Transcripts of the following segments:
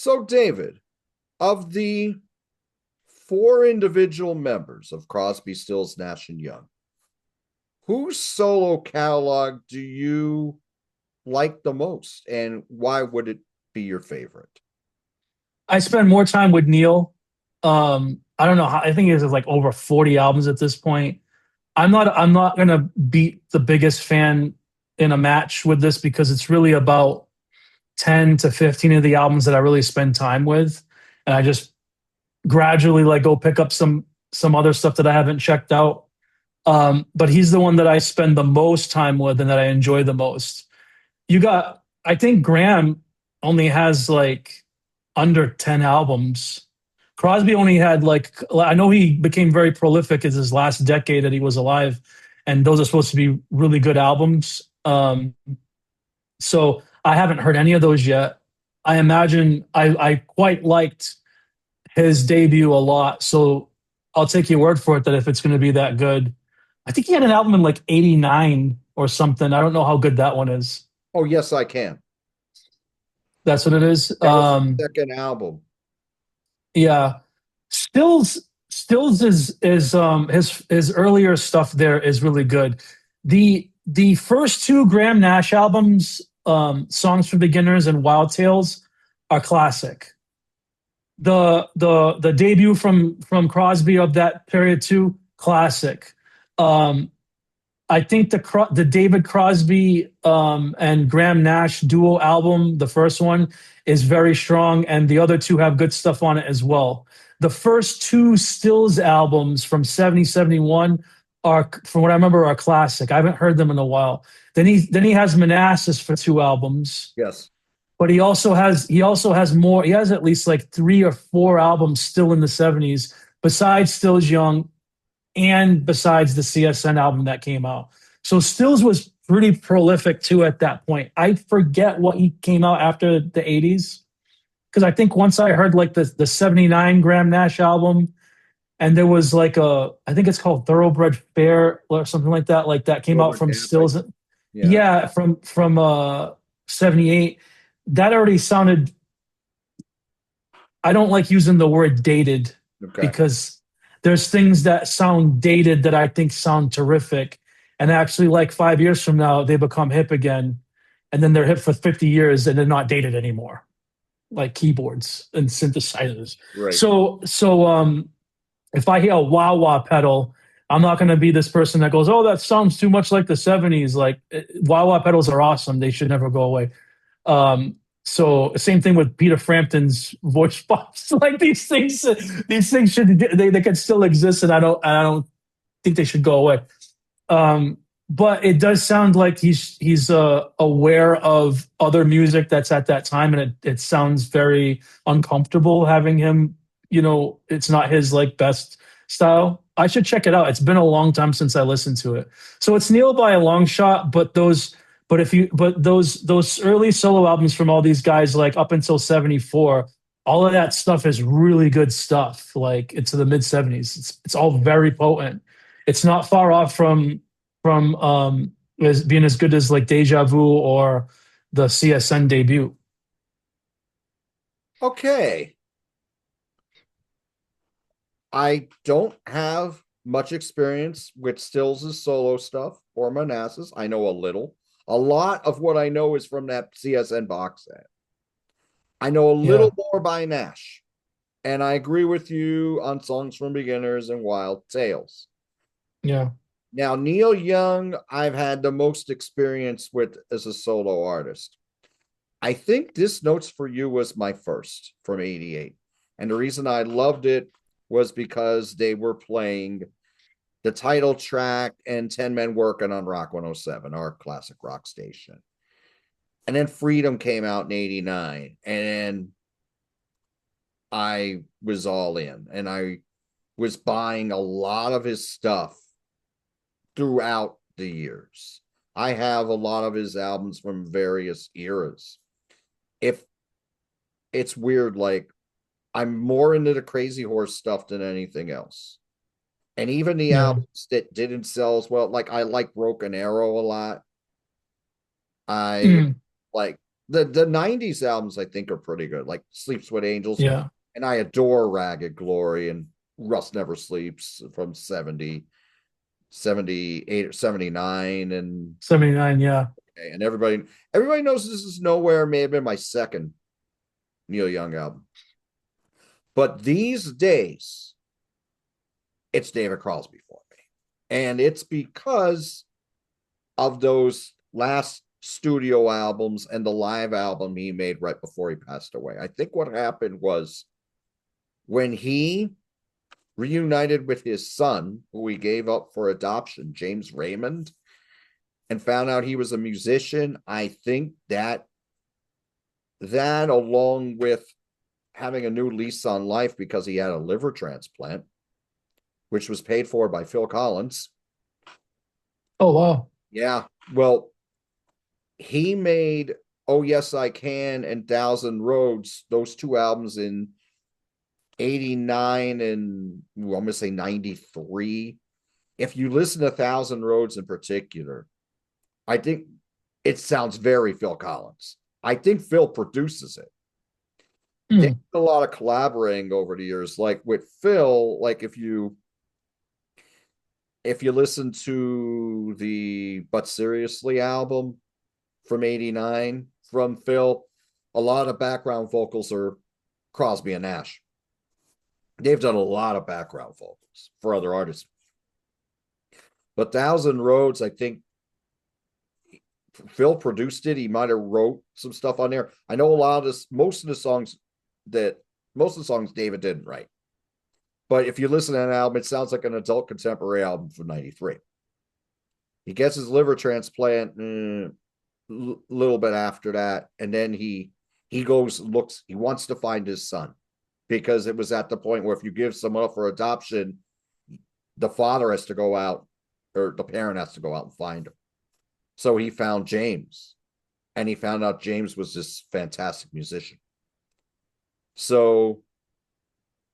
So, David, of the four individual members of Crosby, Stills, Nash, and Young, whose solo catalog do you like the most, and why would it be your favorite? I spend more time with Neil. I don't know how, I think it's like over 40 albums at this point. I'm not gonna beat the biggest fan in a match with this because it's really about 10 to 15 of the albums that I really spend time with. And I just gradually like go pick up some other stuff that I haven't checked out. But he's the one that I spend the most time with and that I enjoy the most. I think Graham only has like under 10 albums. Crosby only had like, I know he became very prolific in his last decade that he was alive, and those are supposed to be really good albums. So I haven't heard any of those yet. I imagine I quite liked his debut a lot. So I'll take your word for it that if it's going to be that good. I think he had an album in like 89 or something. I don't know how good that one is. Oh, yes, I can. That's what it is. That was the second album. Yeah. Stills is his earlier stuff there is really good. The first two Graham Nash albums, Songs for Beginners and Wild Tales, are classic. The debut from Crosby of that period too, classic. Um, I think the David Crosby and Graham Nash duo album, the first one, is very strong, and the other two have good stuff on it as well. The first two Stills albums from 70 71 are, from what I remember, are classic. I haven't heard them in a while. Then he has Manassas for two albums, Yes. but he also has more. He has at least like three or four albums still in the 70s besides Stills Young and besides the CSN album that came out. So Stills was pretty prolific too at that point. I forget what he came out after the 80s because I think once I heard like the 79 Graham Nash album, and there was like I think it's called Thoroughbred Fair or something like that came out Over from Catholic. Stills. Yeah. Yeah, from 78. That already sounded, I don't like using the word dated Okay. because there's things that sound dated that I think sound terrific. And actually, like 5 years from now, they become hip again. And then they're hip for 50 years and they're not dated anymore, like keyboards and synthesizers. Right. So if I hear a wah wah pedal, I'm not going to be this person that goes, "Oh, that sounds too much like the 70s." Like wah wah pedals are awesome. They should never go away. Um, so same thing with Peter Frampton's voice box. Like these things should they can still exist, and I don't think they should go away. But it does sound like he's aware of other music that's at that time, and it sounds very uncomfortable having him. It's not his like best style. I should check it out. It's been a long time since I listened to it. So it's Neil by a long shot, but those early solo albums from all these guys, like up until 74, all of that stuff is really good stuff. Like into the mid 70s. It's all very potent. It's not far off from as being as good as like Deja Vu or the CSN debut. Okay. I don't have much experience with Stills' solo stuff or Manassas. I know a little. A lot of what I know is from that CSN box set. I know a Yeah. little more by Nash, and I agree with you on Songs from Beginners and Wild Tales. Yeah. Now, Neil Young, I've had the most experience with as a solo artist. I think This Notes for You was my first from 88. And the reason I loved it was because they were playing the title track and 10 Men Working on Rock 107, our classic rock station. And then Freedom came out in 89. And I was all in. And I was buying a lot of his stuff throughout the years. I have a lot of his albums from various eras. If it's weird, like I'm more into the Crazy Horse stuff than anything else. And even the Yeah. albums that didn't sell as well, like I like Broken Arrow a lot. I Mm. like The 90s albums I think are pretty good, like Sleeps with Angels, Yeah. and I adore Ragged Glory and Rust Never Sleeps from 78 or 79, 79, yeah. and everybody knows This Is Nowhere may have been my second Neil Young album. But these days, it's David Crosby for me. And it's because of those last studio albums and the live album he made right before he passed away. I think what happened was when he reunited with his son, who he gave up for adoption, James Raymond, and found out he was a musician, I think that along with having a new lease on life because he had a liver transplant, which was paid for by Phil Collins. Oh, wow. Yeah. Well, he made Oh Yes I Can and Thousand Roads, those two albums in 89 and I'm going to say 93. If you listen to Thousand Roads in particular, I think it sounds very Phil Collins. I think Phil produces it. They did a lot of collaborating over the years. Like with Phil, like if you listen to the But Seriously album from 89 from Phil, a lot of background vocals are Crosby and Nash. They've done a lot of background vocals for other artists. But Thousand Roads, I think Phil produced it. He might have wrote some stuff on there. I know a lot of this, most of the songs David didn't write. But if you listen to an album, it sounds like an adult contemporary album from 93. He gets his liver transplant a little bit after that. And then he goes, looks, he wants to find his son because it was at the point where if you give someone up for adoption, the father has to go out or the parent has to go out and find him. So he found James and he found out James was this fantastic musician. So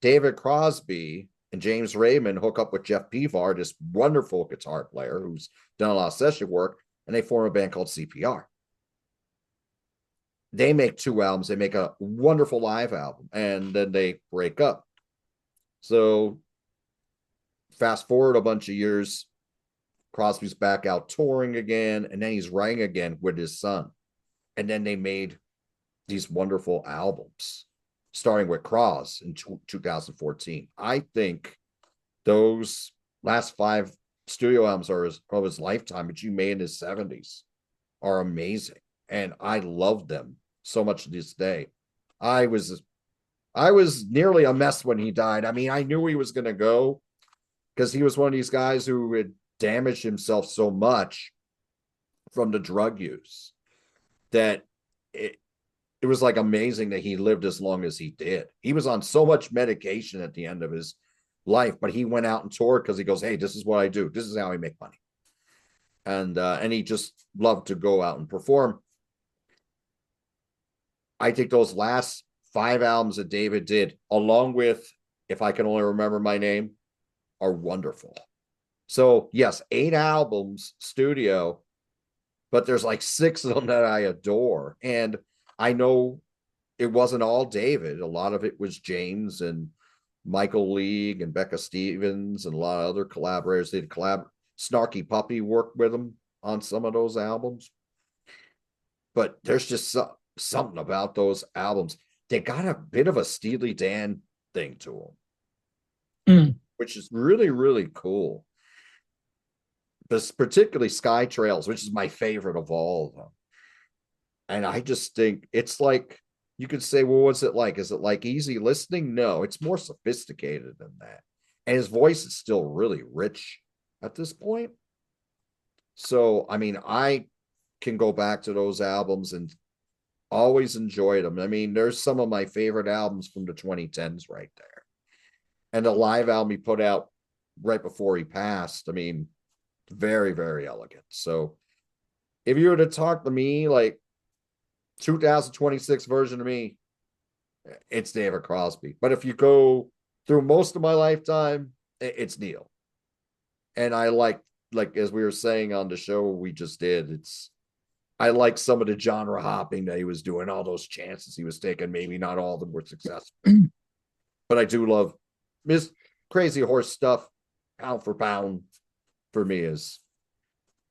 David Crosby and James Raymond hook up with Jeff Pevar, this wonderful guitar player who's done a lot of session work, and they form a band called CPR. They make two albums. They make a wonderful live album, and then they break up. So fast forward a bunch of years, Crosby's back out touring again, and then he's writing again with his son. And then they made these wonderful albums, starting with Cross in 2014. I think those last 5 studio albums of his lifetime, which he made in his 70s, are amazing. And I love them so much to this day. I was nearly a mess when he died. I mean, I knew he was going to go because he was one of these guys who had damaged himself so much from the drug use that it was like amazing that he lived as long as he did. He was on so much medication at the end of his life, but he went out and toured because he goes, hey, this is what I do. This is how I make money. And he just loved to go out and perform. I think those last 5 albums that David did, along with If I Can Only Remember My Name, are wonderful. So yes, 8 albums studio, but there's like 6 of them that I adore. And I know it wasn't all David. A lot of it was James and Michael League and Becca Stevens and a lot of other collaborators. They'd Snarky Puppy worked with them on some of those albums. But there's just something about those albums. They got a bit of a Steely Dan thing to them, which is really, really cool. But particularly Sky Trails, which is my favorite of all of them. And I just think it's like, you could say, well, what's it like? Is it like easy listening? No, it's more sophisticated than that. And his voice is still really rich at this point. So, I mean, I can go back to those albums and always enjoyed them. I mean, there's some of my favorite albums from the 2010s right there. And the live album he put out right before he passed, I mean, very, very elegant. So if you were to talk to me, like 2026 version of me, it's David Crosby. But if you go through most of my lifetime, it's Neil. And I like as we were saying on the show we just did, I like some of the genre hopping that he was doing, all those chances he was taking. Maybe not all of them were successful, but I do love Miss Crazy Horse stuff. Pound for pound, for me is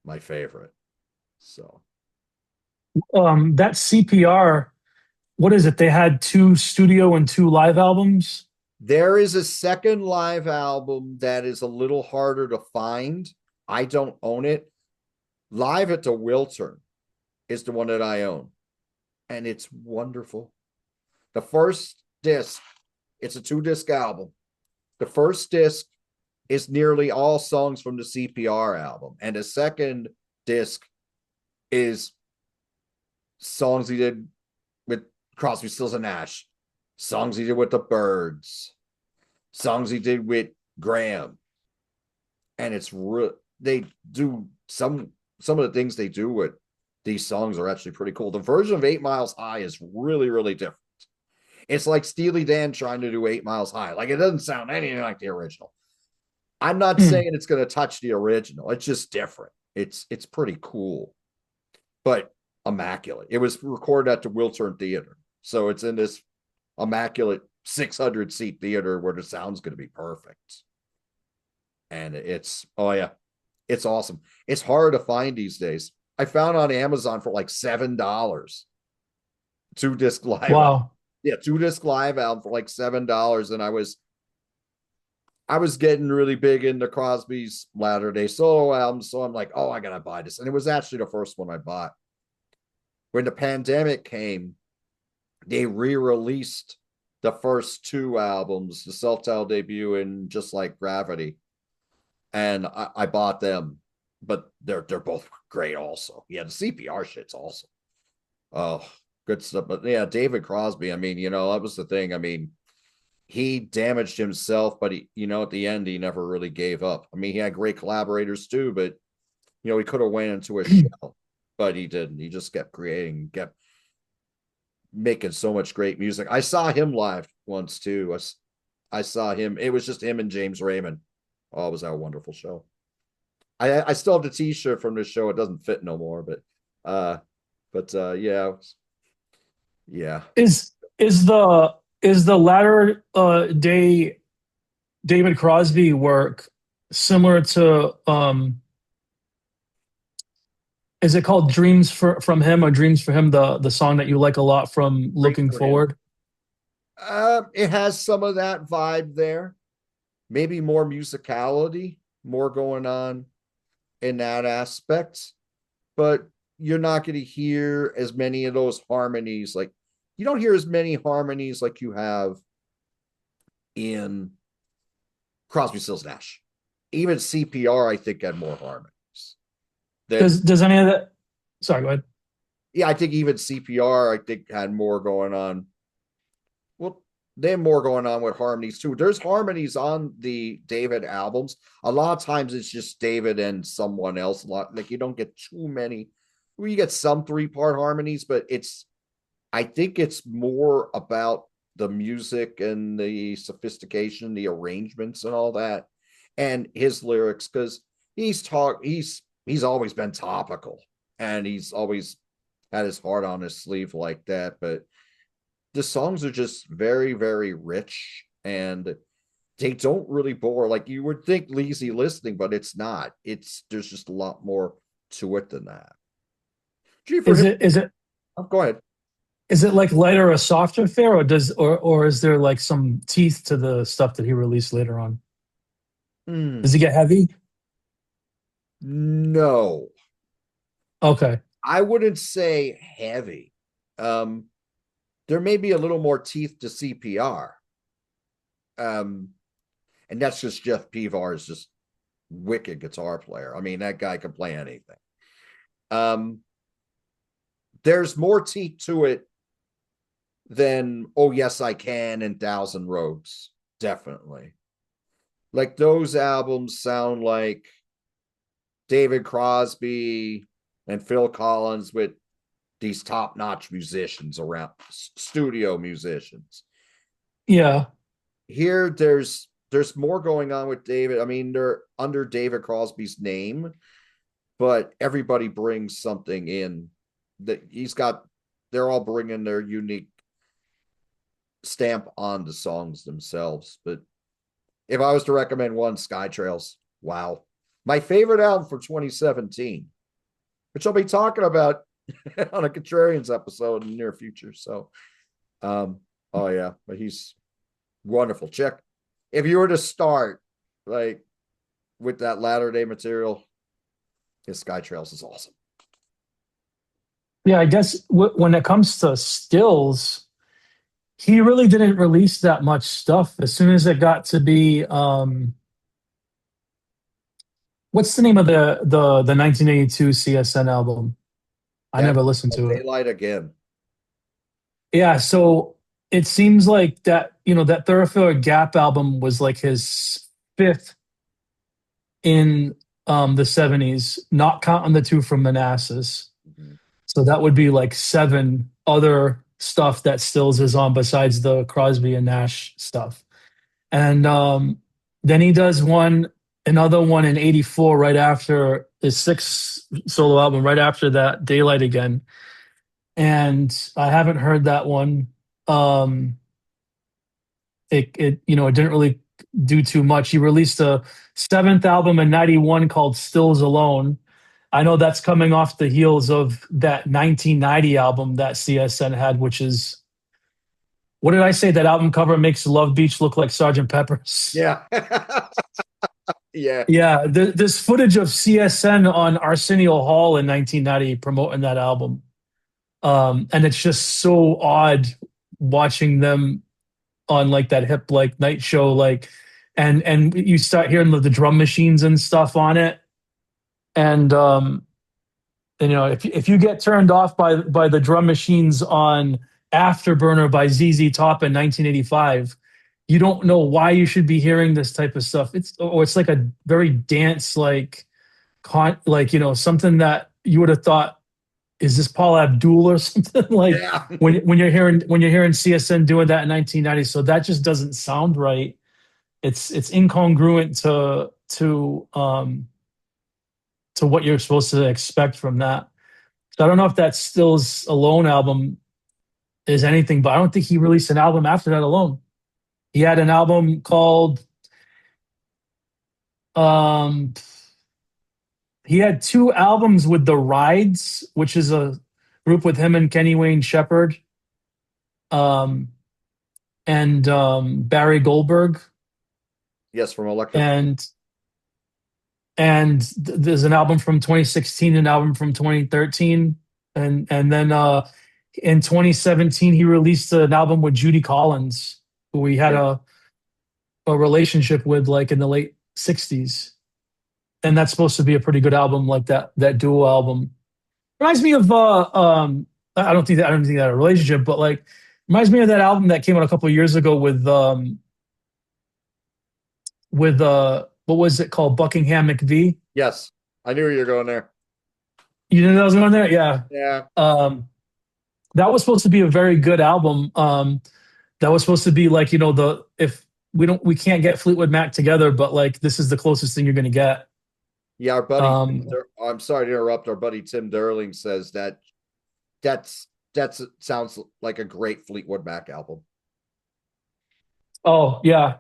my favorite. So That CPR, what is it? They had two studio and two live albums. there is a second live album that is a little harder to find. I don't own it. Live at the Wiltern is the one that I own, and it's wonderful. The first disc, it's a 2 disc album. The first disc is nearly all songs from the CPR album, and the second disc is songs he did with Crosby, Stills, and Nash, songs he did with the Byrds, songs he did with Graham, and it's real. They do some of the things they do with these songs are actually pretty cool. The version of 8 Miles High is really, really different. It's like Steely Dan trying to do 8 Miles High. Like, it doesn't sound anything like the original. I'm not Hmm. saying it's going to touch the original. It's just different. It's pretty cool, but immaculate. It was recorded at the Wiltern Theater, so it's in this immaculate 600-seat theater where the sound's going to be perfect. And it's, oh yeah, it's awesome. It's hard to find these days. I found on Amazon for like $7, 2 disc live album. Wow. Yeah, 2 disc live album for like $7, and I was getting really big into Crosby's latter day solo albums, so I'm like, oh, I gotta buy this. And it was actually the first one I bought. When the pandemic came, they re-released the first 2 albums, the self-titled debut and Just Like Gravity. And I bought them, but they're both great also. Yeah, the CPR shit's awesome. Oh, good stuff. But yeah, David Crosby, I mean, that was the thing. I mean, he damaged himself, but at the end, he never really gave up. I mean, he had great collaborators too, but he could have went into a shell, but he didn't. He just kept creating, kept making so much great music. I saw him live once too. I saw him. It was just him and James Raymond. Oh, was that a wonderful show? I still have the T-shirt from this show. It doesn't fit no more, yeah, yeah. Is the latter day David Crosby work similar to is it called from Him or Dreams for Him, the song that you like a lot from Great Looking for him. Forward? It has some of that vibe there. Maybe more musicality, more going on in that aspect, but you're not going to hear as many of those harmonies. Like, you don't hear as many harmonies like you have in Crosby, Stills, Nash. Even CPR, I think, had more harmonies. Than Does any of that? Sorry, go ahead. Yeah, I think even CPR, I think, had more going on. Well, they have more going on with harmonies too. There's harmonies on the David albums. A lot of times it's just David and someone else. A lot, like, you don't get too many. Well, you get some 3-part harmonies, but I think it's more about the music and the sophistication, the arrangements and all that, and his lyrics, because he's always been topical, and he's always had his heart on his sleeve like that. But the songs are just very, very rich, and they don't really bore. Like, you would think lazy listening, but it's not. There's just a lot more to it than that. Gee, for Is him, it is it oh, go ahead. is it like lighter or softer fare, or is there like some teeth to the stuff that he released later on? Does Hmm. he get heavy? No, Okay. I wouldn't say heavy. Um, there may be a little more teeth to CPR. Um, and that's just Jeff Pevar is just wicked guitar player. I mean, that guy can play anything. Um, there's more teeth to it than "Oh Yes I Can" and "Thousand Roads." Definitely, like, those albums sound like David Crosby and Phil Collins with these top-notch musicians around, studio musicians. Yeah. Here, there's more going on with David. I mean, they're under David Crosby's name, but everybody brings something in that he's got, they're all bringing their unique stamp on the songs themselves. But if I was to recommend one, Sky Trails. Wow. My favorite album for 2017, which I'll be talking about on a Contrarians episode in the near future. So, oh yeah, but he's wonderful. Check if you were to start like with that latter day material, his Sky Trails is awesome. Yeah, I guess when it comes to stills, he really didn't release that much stuff. As soon as it got to be, what's the name of the 1982 CSN album? I That never listened to it. Daylight Again. Yeah, so it seems like that, that Thoroughfare Gap album was like his fifth in the 70s, not counting the two from Manassas. Mhm. So that would be like seven other stuff that Stills is on besides the Crosby and Nash stuff. And then he does another one in 84 right after his sixth solo album, right after that, Daylight Again. And I haven't heard that one. It didn't really do too much. He released a seventh album in 91 called Stills Alone. I know that's coming off the heels of that 1990 album that CSN had, which is, what did I say? That album cover makes Love Beach look like Sergeant Pepper's. Yeah. Yeah. Yeah, there's footage of CSN on Arsenio Hall in 1990 promoting that album. And it's just so odd watching them on like that hip like night show, like, and you start hearing the drum machines and stuff on it. And if you get turned off by the drum machines on Afterburner by ZZ Top in 1985, you don't know why you should be hearing this type of stuff. It's like a very dance like something that you would have thought, is this Paul Abdul or something, like, Yeah. when you're hearing CSN doing that in 1990. So that just doesn't sound right. It's incongruent to what you're supposed to expect from that. So I don't know if that Stills Alone album is anything, but I don't think he released an album after that alone. He had an album called, um he had two albums with The Rides, which is a group with him and Kenny Wayne Shepherd, um and Barry Goldberg, Yes, from Electric. There's an album from 2016, an album from 2013, and then in 2017 he released an album with Judy Collins, who he had a relationship with like in the late 60s. And that's supposed to be a pretty good album, like that duo album. Reminds me of I don't think that a relationship, but like reminds me of that album that came out a couple of years ago with what was it called? Buckingham McVie. Yes, I knew you were going there. You knew that was going there? Yeah. Yeah. That was supposed to be a very good album. That was supposed to be like, if we can't get Fleetwood Mac together, but like this is the closest thing you're gonna get. Yeah, our buddy, I'm sorry to interrupt. Our buddy Tim Derling says that's sounds like a great Fleetwood Mac album. Oh yeah,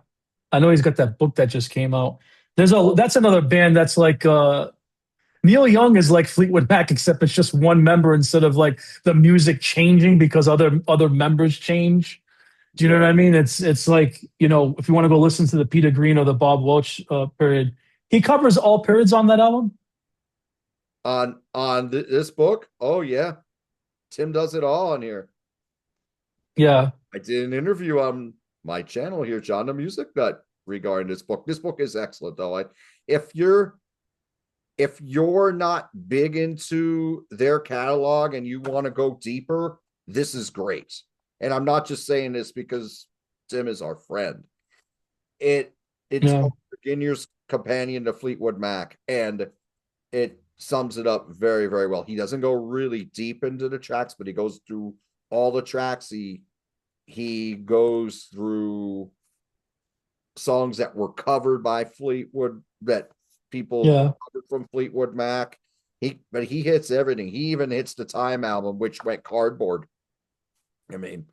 I know he's got that book that just came out. That's another band that's like Neil Young is like Fleetwood Mac, except it's just one member instead of like the music changing because other members change. Do you know what I mean? It's like, if you want to go listen to the Peter Green or the Bob Welch period, he covers all periods on that album. On this book, oh yeah, Tim does it all on here. Yeah. I did an interview on my channel here, John the MusicNut, regarding this book. This book is excellent, though. If you're not big into their catalog and you want to go deeper, this is great. And I'm not just saying this because Tim is our friend. It's called Beginner's Companion to Fleetwood Mac, and it sums it up very, very well. He doesn't go really deep into the tracks, but he goes through all the tracks. He goes through songs that were covered by Fleetwood, that people covered from Fleetwood Mac. But he hits everything. He even hits the Time album, which went cardboard. I mean,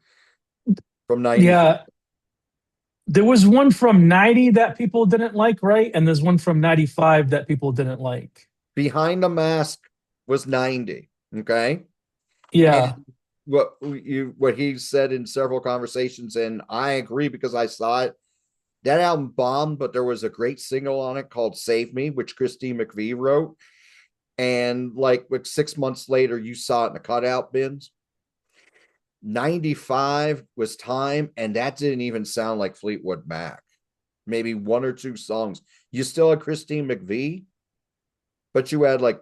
from 90. Yeah, there was one from 90 that people didn't like, right? And there's one from 95 that people didn't like. Behind the Mask was 90. Okay. Yeah. And what he said in several conversations, and I agree because I saw it. That album bombed, but there was a great single on it called Save Me, which Christine McVie wrote. And like 6 months later, you saw it in the cutout bins. 95 was Time, and that didn't even sound like Fleetwood Mac. Maybe one or two songs. You still had Christine McVie, but you had like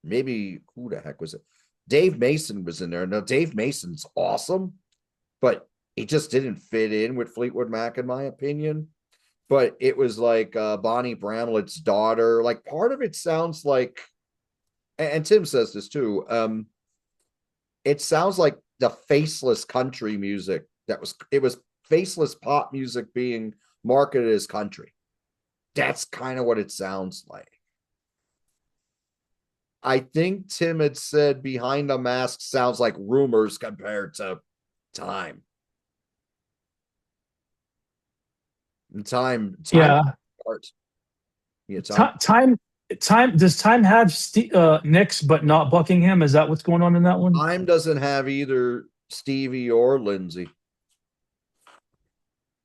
maybe who the heck was it? Dave Mason was in there. Now, Dave Mason's awesome, but he just didn't fit in with Fleetwood Mac, in my opinion. But it was like Bonnie Bramlett's daughter. Like part of it sounds like, and Tim says this too. It sounds like the faceless country music it was faceless pop music being marketed as country. That's kind of what it sounds like. I think Tim had said Behind the Mask sounds like Rumors compared to Time. And time Yeah. art. Yeah, time. Time does Time have Nicks but not Buckingham? Is that what's going on in that one? Time doesn't have either Stevie or Lindsay.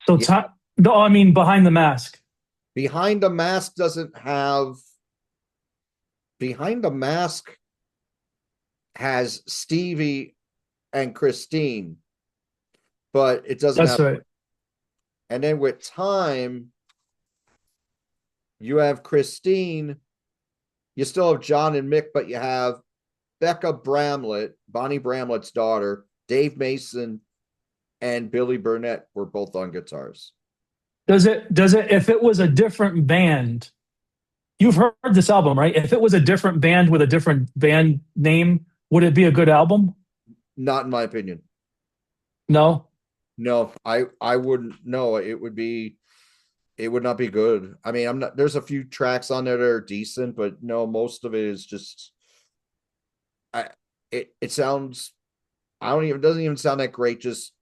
So Yeah. Time, no, I mean Behind the Mask. Behind the Mask doesn't have. Behind the Mask has Stevie and Christine, but it doesn't That's have. right. And then with Time, you have Christine. You still have John and Mick, but you have Becca Bramlett, Bonnie Bramlett's daughter, Dave Mason, and Billy Burnett were both on guitars. Does it if it was a different band? You've heard this album, right? If it was a different band with a different band name, would it be a good album? Not in my opinion. No. No, I wouldn't. No, it would not be good. I mean, I'm not. There's a few tracks on there that are decent, but no, most of it is just. I it sounds. I don't even. It doesn't even sound that great. Just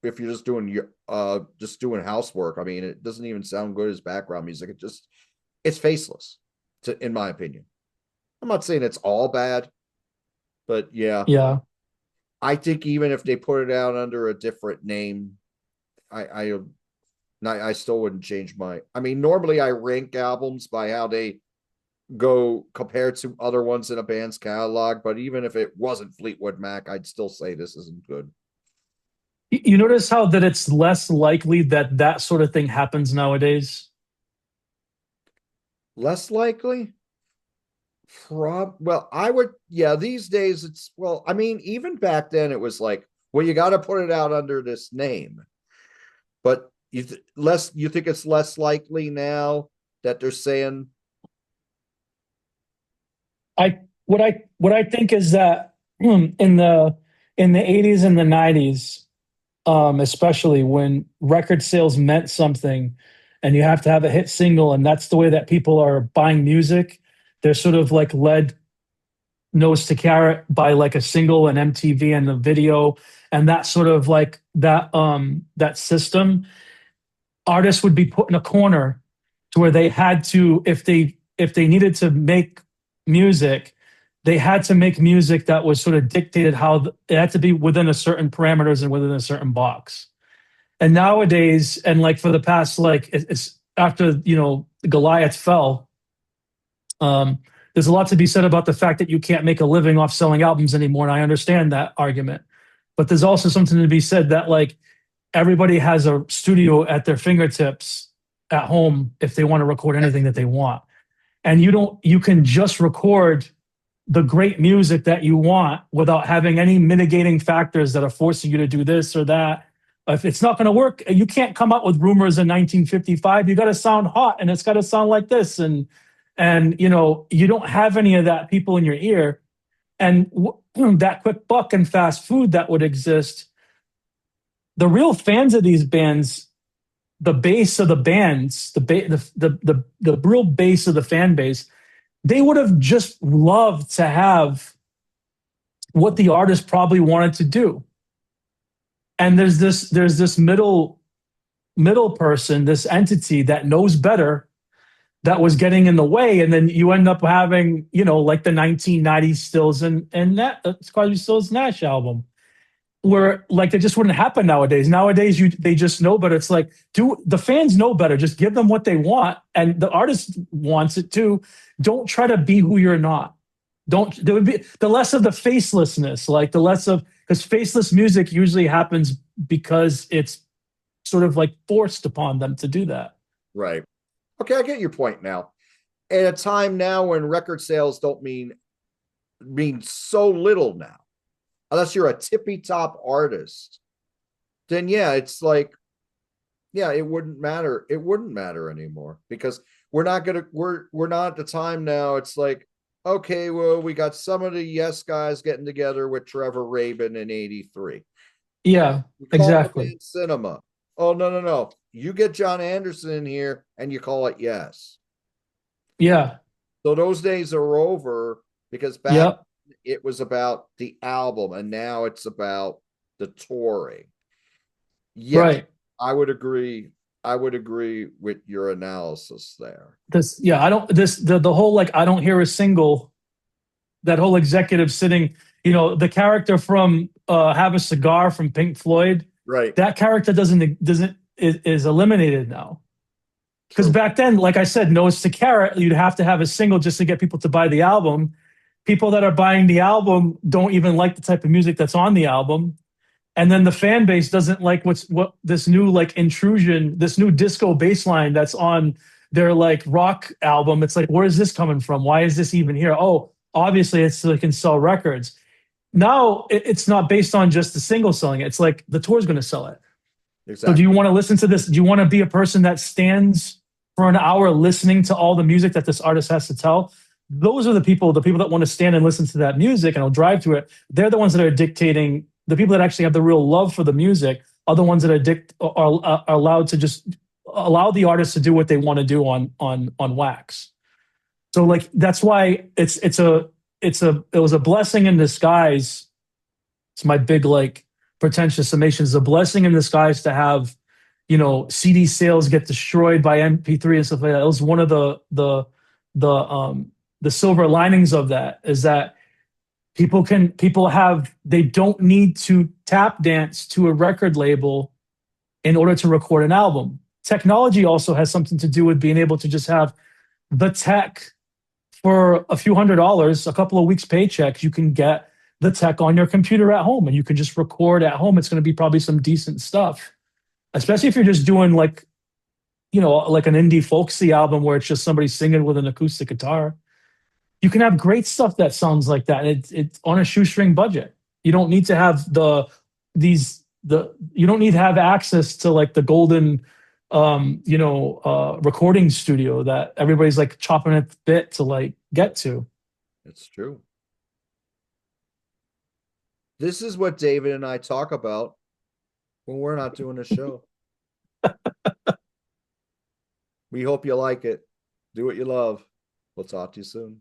if you're just doing housework. I mean, it doesn't even sound good as background music. It's faceless, in my opinion. I'm not saying it's all bad, but yeah, Yeah. I think even if they put it out under a different name, I I still wouldn't change my. I mean, normally I rank albums by how they go compared to other ones in a band's catalog, but even if it wasn't Fleetwood Mac, I'd still say this isn't good. You notice how that it's less likely that that sort of thing happens nowadays? Less likely? Well, I would, yeah, these days it's, well, I mean, even back then it was like, well, you got to put it out under this name. But you think it's less likely now that they're saying What I think is that in the 80s and the 90s, especially when record sales meant something and you have to have a hit single, and that's the way that people are buying music. They're sort of like led nose to carrot by like a single and MTV and the video and that sort of like that system. Artists would be put in a corner to where they had to, if they needed to make music, they had to make music that was sort of dictated how it had to be within a certain parameters and within a certain box. And nowadays, and like for the past, like it's after, Goliath fell, there's a lot to be said about the fact that you can't make a living off selling albums anymore. And I understand that argument, but there's also something to be said that like everybody has a studio at their fingertips at home if they want to record anything that they want. And you can just record the great music that you want without having any mitigating factors that are forcing you to do this or that. If it's not going to work, you can't come up with Rumors in 1955. You got to sound hot and it's got to sound like this. And you don't have any of that people in your ear. And that quick buck and fast food that would exist, the real fans of these bands, the base of the bands, the real base of the fan base they would have just loved to have what the artist probably wanted to do. And there's this middle person, this entity that knows better, that was getting in the way, and then you end up having, like the 1990s Stills and that Crosby, Stills, Nash album, where like it just wouldn't happen nowadays. Nowadays, they just know better. It's like, do the fans know better? Just give them what they want, and the artist wants it too. Don't try to be who you're not. Don't There would be the less of the facelessness, like the less of, because faceless music usually happens because it's sort of like forced upon them to do that. Right. Okay, I get your point now. At a time now when record sales don't mean so little now, unless you're a tippy top artist, then yeah, it's like, yeah, it wouldn't matter. It wouldn't matter anymore because we're not at the time now. It's like, okay, well, we got some of the Yes guys getting together with Trevor Rabin in '83. Yeah, We call the exactly. band Cinema. Oh, no, no, no. You get John Anderson in here and you call it Yes. Yeah. So those days are over because back Yep. it was about the album and now it's about the touring. Yes, Right. I would agree. I would agree with your analysis there. This, yeah, I don't, this, the whole, like, I don't hear a single, that whole executive sitting, the character from Have a Cigar from Pink Floyd, Right. that character doesn't is eliminated now. Because True. back then, like I said, Nose to Carrot, you'd have to have a single just to get people to buy the album. People that are buying the album don't even like the type of music that's on the album. And then the fan base doesn't like what this new like intrusion, this new disco bass line that's on their like rock album. It's like, where is this coming from? Why is this even here? Oh, obviously it's so they can sell records. Now it's not based on just the single selling it. It's like the tour's going to sell it. So do Exactly. you want to listen to this? Do you want to be a person that stands for an hour listening to all the music that this artist has to tell? Those are the people that want to stand and listen to that music and will drive to it. They're the ones that are dictating. The people that actually have the real love for the music are the ones that are allowed to just allow the artist to do what they want to do on wax. So like that's why it was a blessing in disguise. It's my big like pretentious summation. It's a blessing in disguise to have, CD sales get destroyed by MP3 and stuff like that. It was one of the silver linings of that, is that they don't need to tap dance to a record label in order to record an album. Technology also has something to do with being able to just have the tech for a few $100s, a couple of weeks paychecks. You can get the tech on your computer at home and you can just record at home. It's going to be probably some decent stuff, especially if you're just doing like, like an indie folksy album where it's just somebody singing with an acoustic guitar. You can have great stuff that sounds like that. And it's on a shoestring budget. You don't need to have you don't need to have access to like the golden, recording studio that everybody's like chopping at the bit to like get to. It's true. This is what David and I talk about when we're not doing a show. We hope you like it. Do what you love. We'll talk to you soon.